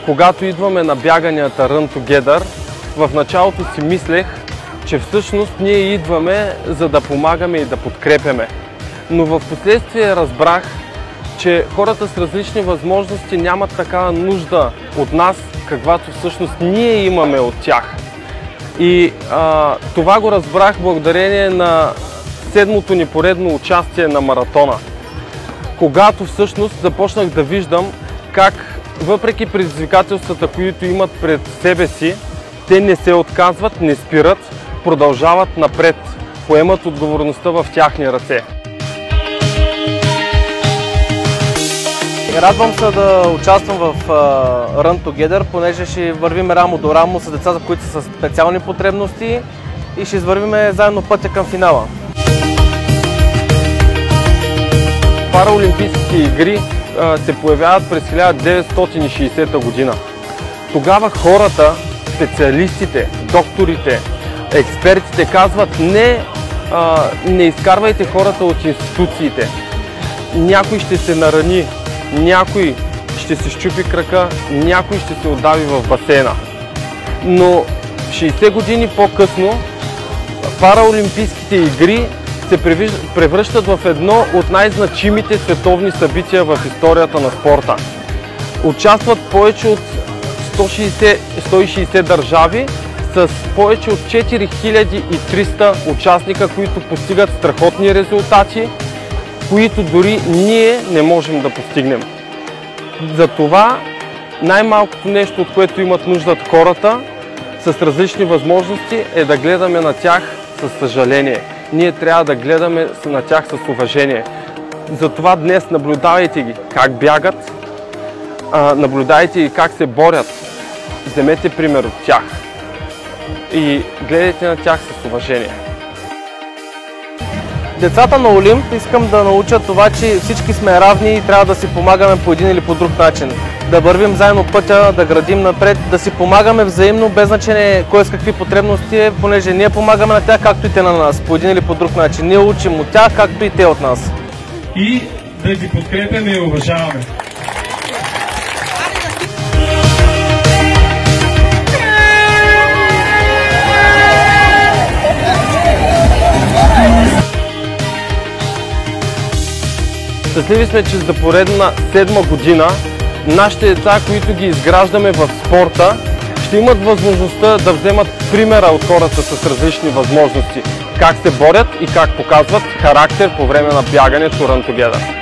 когато идваме на бяганията Run Together, в началото си мислех, че всъщност ние идваме за да помагаме и да подкрепяме. Но в последствие разбрах, че хората с различни възможности нямат такава нужда от нас, каквато всъщност ние имаме от тях. И това го разбрах благодарение на седмото ни поредно участие на маратона, когато всъщност започнах да виждам как въпреки предизвикателствата, които имат пред себе си, те не се отказват, не спират, продължават напред, поемат отговорността в тяхни ръце. Радвам се да участвам в Run Together, понеже ще вървим рамо до рамо с децата, които са с специални потребности и ще извървим заедно пътя към финала. Параолимпийските игри се появяват през 1960 година. Тогава хората, специалистите, докторите, експертите казват: не изкарвайте хората от институциите. Някой ще се нарани, някой ще се счупи крака, някой ще се отдави в басейна. Но 60 години по-късно параолимпийските игри се превръщат в едно от най-значимите световни събития в историята на спорта. Участват повече от 160 държави с повече от 4300 участника, които постигат страхотни резултати, които дори ние не можем да постигнем. Затова най-малкото нещо, от което имат нужда хората с различни възможности, е да гледаме на тях със съжаление. Ние трябва да гледаме на тях с уважение. Затова днес наблюдавайте ги как бягат, наблюдайте ги как се борят. Вземете пример от тях и гледайте на тях с уважение. Децата на Олимп искам да научат това, че всички сме равни и трябва да си помагаме по един или по друг начин. Да вървим заедно пътя, да градим напред, да си помагаме взаимно, без значение кой с какви потребности е, понеже ние помагаме на тях, както и те на нас, по един или по друг начин. Ние учим от тях, както и те от нас. И да ги подкрепяме и уважаваме. Щастливи сме, че за поредна 7 година нашите деца, които ги изграждаме в спорта, ще имат възможността да вземат примера от хората с различни възможности, как се борят и как показват характер по време на бягането Run Together.